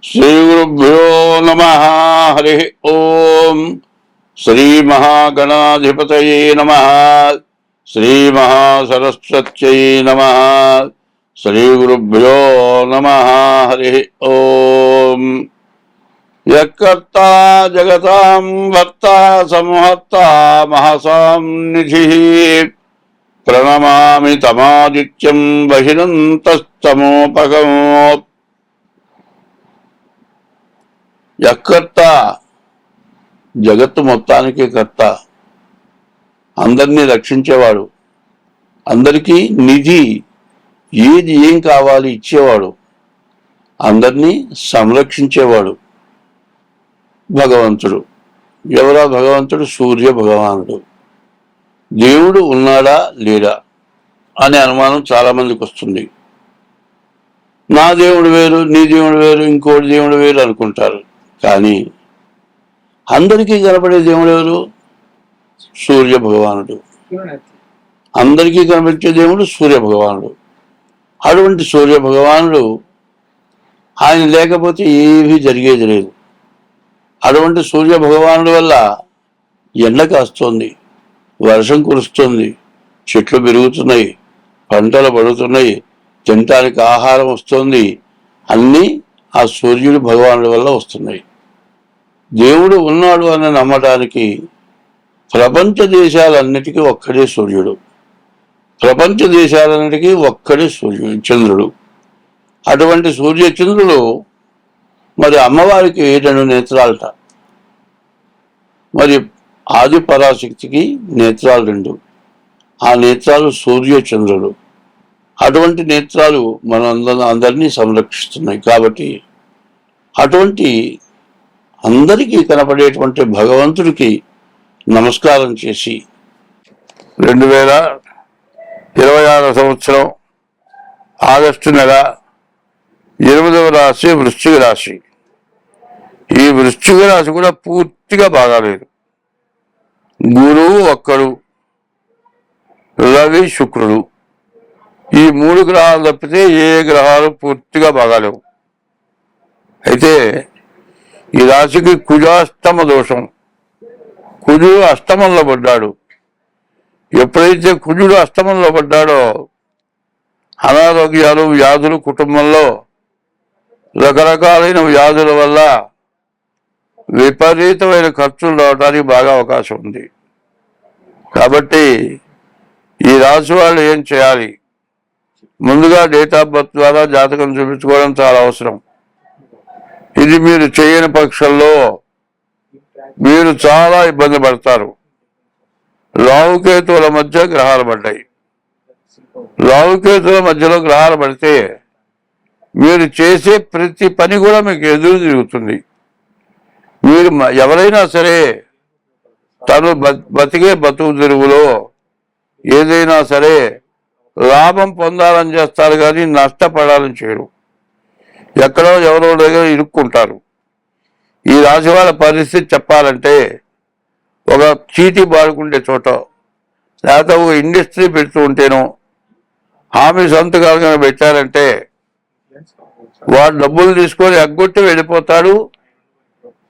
श्रीगुरुभ्यो नमः। हरि ओम। श्री महागणाधिपतये नमः। श्री महासरस्वत्यै नमः। श्रीगुरुभ्यो नमः। हरि ओम। यत्कर्ता जगतां भर्ता संहर्ता महसां निधिः प्रणमामि तमादित्यं बहिरन्तस्तमोपगमोत्। యక్కర్త జగత్తు మొత్తానికి కర్త, అందరినీ రక్షించేవాడు, అందరికీ నిధి, ఏది ఏం కావాలి ఇచ్చేవాడు, అందరినీ సంరక్షించేవాడు భగవంతుడు. ఎవరా భగవంతుడు? సూర్య భగవానుడు. దేవుడు ఉన్నాడా లేడా అనే అనుమానం చాలా మందికి వస్తుంది. నా దేవుడు వేరు, నీ దేవుడు వేరు, ఇంకోటి దేవుడు వేరు అనుకుంటారు. కానీ అందరికీ కనపడే దేవుడు ఎవరు? సూర్య భగవానుడు. అందరికీ కనిపించే దేవుడు సూర్య భగవానుడు. అటువంటి సూర్య భగవానుడు ఆయన లేకపోతే ఏమీ జరిగేది లేదు. అటువంటి సూర్య భగవానుడి వల్ల ఎండ కాస్తుంది, వర్షం కురుస్తుంది, చెట్లు పెరుగుతున్నాయి, పంటలు పడుతున్నాయి, తినటానికి ఆహారం వస్తుంది. అన్నీ ఆ సూర్యుడు భగవానుడి వల్ల వస్తున్నాయి. దేవుడు ఉన్నాడు అని నమ్మటానికి ప్రపంచ దేశాలన్నిటికీ ఒక్కడే సూర్యుడు. ప్రపంచ దేశాలన్నిటికీ ఒక్కడే చంద్రుడు. అటువంటి సూర్య చంద్రుడు మరి అమ్మవారికి 2 నేత్రాలట. మరి ఆది పరాశక్తికి నేత్రాలు 2. ఆ నేత్రాలు సూర్య చంద్రుడు. అటువంటి నేత్రాలు మన అందరినీ సంరక్షిస్తున్నాయి. కాబట్టి అటువంటి అందరికీ కనపడేటువంటి భగవంతుడికి నమస్కారం చేసి 2026 సంవత్సరం ఆగస్టు నెల 8వ రాశి వృశ్చిక రాశి. ఈ వృశ్చిక రాశి కూడా పూర్తిగా బాగాలేదు. గురువు ఒక్కడు, రవి శుక్రుడు, ఈ 3 గ్రహాలు తప్పితే ఏ గ్రహాలు పూర్తిగా బాగాలేవు. అయితే ఈ రాశికి కుజాష్టమ దోషం. కుజుడు అష్టమంలో పడ్డాడు. ఎప్పుడైతే కుజుడు అష్టమంలో పడ్డాడో అనారోగ్యాలు, వ్యాధులు, కుటుంబంలో రకరకాలైన వ్యాధుల వల్ల విపరీతమైన ఖర్చులు రావడానికి బాగా అవకాశం ఉంది. కాబట్టి ఈ రాశి వాళ్ళు ఏం చేయాలి? ముందుగా డేట్ ఆఫ్ బర్త్ ద్వారా జాతకం చూపించుకోవడం చాలా అవసరం. ఇది మీరు చేయని పక్షంలో మీరు చాలా ఇబ్బంది పడతారు. రాహుకేతువుల మధ్య గ్రహాలు పడ్డాయి. రాహుకేతువుల మధ్యలో గ్రహాలు పడితే మీరు చేసే ప్రతి పని కూడా మీకు ఎదురు తిరుగుతుంది. మీరు ఎవరైనా సరే తను బతికే బతుకు తిరుగులో ఏదైనా సరే లాభం పొందాలని చేస్తారు, కానీ నష్టపడాలని చేయరు. ఎక్కడో ఎవరో దగ్గర ఇరుక్కుంటారు. ఈ రాశి వాళ్ళ పరిస్థితి చెప్పాలంటే ఒక చీటీ పాడుకుంటే చోట, లేకపోతే ఒక ఇండస్ట్రీ పెడుతూ ఉంటేనో, హామీ సంతకాలు కనుక పెట్టారంటే వాడు డబ్బులు తీసుకొని ఎగ్గొట్టి వెళ్ళిపోతాడు.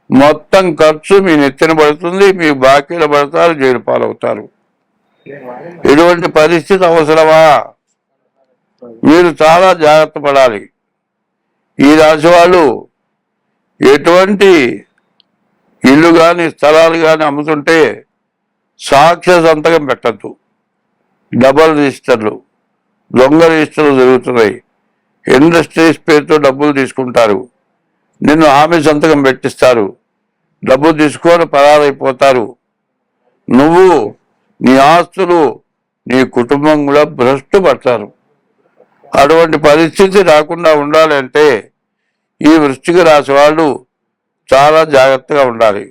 మొత్తం ఖర్చు మీ నెత్తిన పడుతుంది, మీ బాకీలు పడతారు, జైలు పాలవుతారు. ఇటువంటి పరిస్థితి అవసరమా? మీరు చాలా జాగ్రత్త పడాలి. ఈ రాశి వాళ్ళు ఎటువంటి ఇల్లు కానీ స్థలాలు కానీ అమ్ముతుంటే సాక్ష్య సంతకం పెట్టద్దు. డబల్ రిజిస్టర్లు, దొంగ రిజిస్టర్లు జరుగుతున్నాయి. ఇండస్ట్రీస్ పేరుతో డబ్బులు తీసుకుంటారు, నిన్ను హామీ సంతకం పెట్టిస్తారు, డబ్బులు తీసుకొని పరారైపోతారు. నువ్వు, నీ ఆస్తులు, నీ కుటుంబం కూడా భ్రష్టు పడతారు. అటువంటి పరిస్థితి రాకుండా ఉండాలంటే ఈ వృశ్చిక రాశి వాళ్ళు చాలా జాగ్రత్తగా ఉండాలి.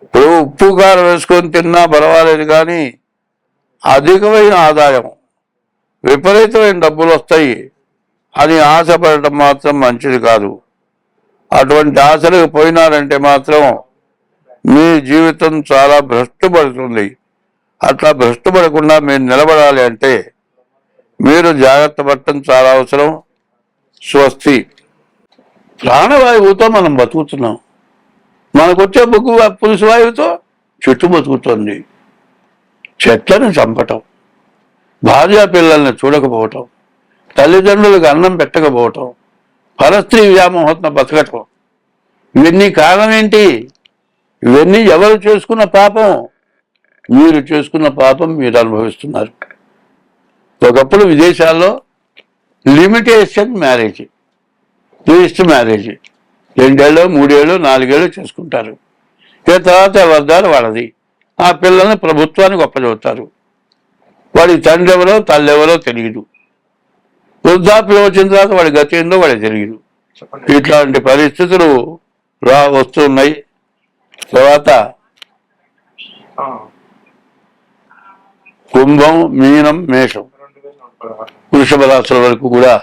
ఇప్పుడు ఉప్పు కారం వేసుకొని తిన్నా పర్వాలేదు, కానీ అధికమైన ఆదాయం, విపరీతమైన డబ్బులు వస్తాయి అని ఆశపడటం మాత్రం మంచిది కాదు. అటువంటి ఆశలకు పోయినారంటే మాత్రం మీ జీవితం చాలా భ్రష్టు పడుతుంది. అట్లా భ్రష్టు పడకుండా మీరు నిలబడాలి అంటే మీరు జాగ్రత్త పడటం చాలా అవసరం. స్వస్తి. ప్రాణవాయువుతో మనం బతుకుతున్నాం. మనకొచ్చే బొగ్గు పులుసు వాయువుతో చెట్టు బతుకుతుంది. చెట్లను చంపటం, భార్యా పిల్లల్ని చూడకపోవటం, తల్లిదండ్రులకు అన్నం పెట్టకపోవటం, పరస్త్రీ వ్యామోహత్న బతకటం, ఇవన్నీ కారణం ఏంటి? ఇవన్నీ ఎవరు చేసుకున్న పాపం? మీరు చేసుకున్న పాపం మీరు అనుభవిస్తున్నారు. ఒకప్పుడు విదేశాల్లో లిమిటేషన్ మ్యారేజ్, రిజిస్టర్ మ్యారేజ్ 2 ఏళ్ళు 3 ఏళ్ళు 4 ఏళ్ళు చేసుకుంటారు. ఇక తర్వాత ఎవరిదారు వాళ్ళది. ఆ పిల్లల్ని ప్రభుత్వానికి ఒప్పచెబుతారు. వాడి తండ్రి ఎవరో తల్లి ఎవరో తెలియదు. వృద్ధాప్యం వచ్చిన తర్వాత వాడి గతి ఏందో వాడికి తెలియదు. ఇట్లాంటి పరిస్థితులు వస్తున్నాయి. తర్వాత కుంభం, మీనం, మేషం, వృషభ రాశుల వరకు కూడా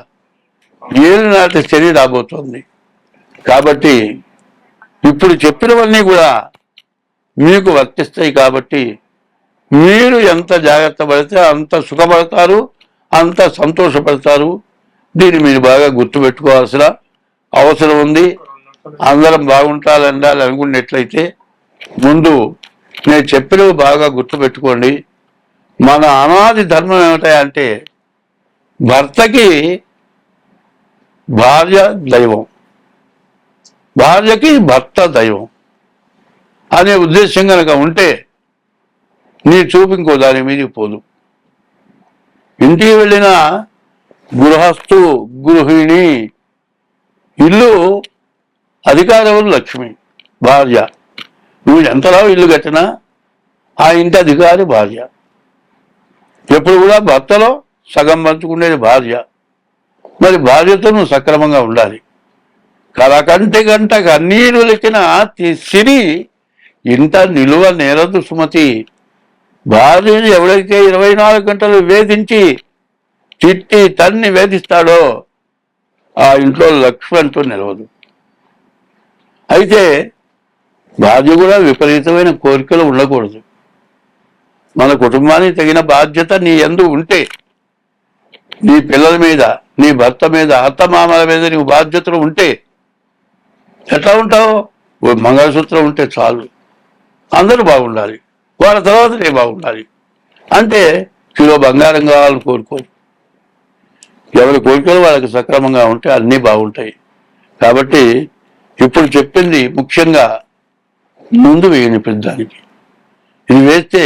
ఏలినాటి శని రాబోతోంది. కాబట్టి ఇప్పుడు చెప్పినవన్నీ కూడా మీకు వర్తిస్తాయి. కాబట్టి మీరు ఎంత జాగ్రత్త పడితే అంత సుఖపడతారు, అంత సంతోషపడతారు. దీన్ని మీరు బాగా గుర్తుపెట్టుకోవాల్సిన అవసరం ఉంది. అందరం బాగుంటాలని అనుకున్నట్లయితే ముందు నేను చెప్పినవి బాగా గుర్తుపెట్టుకోండి. మన అనాది ధర్మం ఏమిటంటే భర్తకి భార్య దైవం, భార్యకి భర్త దైవం అనే ఉద్దేశం కనుక ఉంటే నీ చూపు ఇంకో దాని మీదకి పోదు. ఇంటికి వెళ్ళిన గృహస్థు గృహిణి, ఇల్లు అధికారవులు లక్ష్మి భార్య. నువ్వు ఎంతలా ఇల్లు కట్టినా ఆ ఇంటి అధికారి భార్య. ఎప్పుడు కూడా భర్తలో సగం పంచుకునేది భార్య. మరి భార్యతో నువ్వు సక్రమంగా ఉండాలి. కలకంటి గంట కన్నీరు లెక్కిన సిరి ఇంట నిలువ నేరదు సుమతి. భార్యని ఎవడైతే 24 గంటలు వేధించి తిట్టి తన్ని వేధిస్తాడో ఆ ఇంట్లో లక్ష్మి అంటూ నిలవదు. అయితే భార్య కూడా విపరీతమైన కోరికలు ఉండకూడదు. మన కుటుంబానికి తగిన బాధ్యత నీ యందు ఉంటే, నీ పిల్లల మీద, నీ భర్త మీద, అత్తమామల మీద నీకు బాధ్యతలు ఉంటే ఎట్లా ఉంటావు? మంగళసూత్రం ఉంటే చాలు, అందరూ బాగుండాలి, వాళ్ళ తర్వాత నేను బాగుండాలి అంటే కిలో బంగారం కావాలని కోరుకోరు. ఎవరి కోరికలు వాళ్ళకి సక్రమంగా ఉంటే అన్నీ బాగుంటాయి. కాబట్టి ఇప్పుడు చెప్పింది ముఖ్యంగా ముందు వేయని పెద్దానికి. ఇది వేస్తే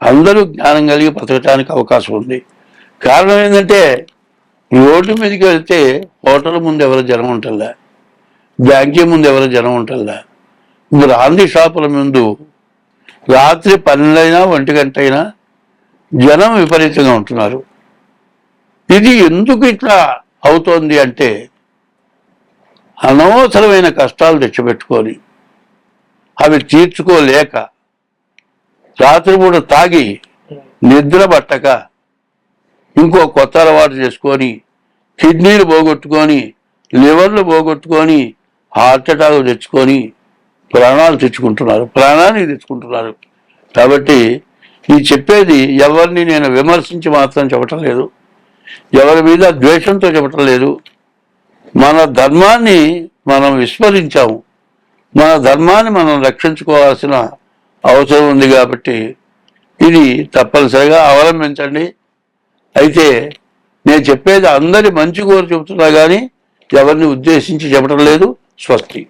అందరూ జ్ఞానం కలిగి బతకటానికి అవకాశం ఉంది. కారణం ఏంటంటే రోడ్డు మీదకి వెళ్తే హోటల్ ముందు ఎవరు జనం ఉంటుందా, బ్యాంకీ ముందు ఎవరు జనం ఉంటుందా, బ్రాందీ షాపుల ముందు రాత్రి 12 అయినా 1 గంట అయినా జనం విపరీతంగా ఉంటున్నారు. ఇది ఎందుకు ఇట్లా అవుతోంది అంటే అనవసరమైన కష్టాలు తెచ్చిపెట్టుకొని అవి తీర్చుకోలేక రాత్రిపూట తాగి నిద్ర పట్టక ఇంకో కొత్త అలవాటు చేసుకొని కిడ్నీలు పోగొట్టుకొని లివర్లు పోగొట్టుకొని హార్ట్ అటాక్ తెచ్చుకొని ప్రాణాలు ప్రాణానికి తెచ్చుకుంటున్నారు. కాబట్టి ఈ చెప్పేది ఎవరిని నేను విమర్శించి మాత్రం చెప్పటం లేదు, ఎవరి మీద ద్వేషంతో చెప్పటం లేదు. మన ధర్మాన్ని మనం విస్మరించాము, మన ధర్మాన్ని మనం రక్షించుకోవాల్సిన అవసరం ఉంది. కాబట్టి ఇది తప్పనిసరిగా అవలంబించండి. అయితే నేను చెప్పేది అందరి మంచి కోరి చెబుతున్నా కానీ ఎవరిని ఉద్దేశించి చెప్పడం లేదు. స్వస్తి.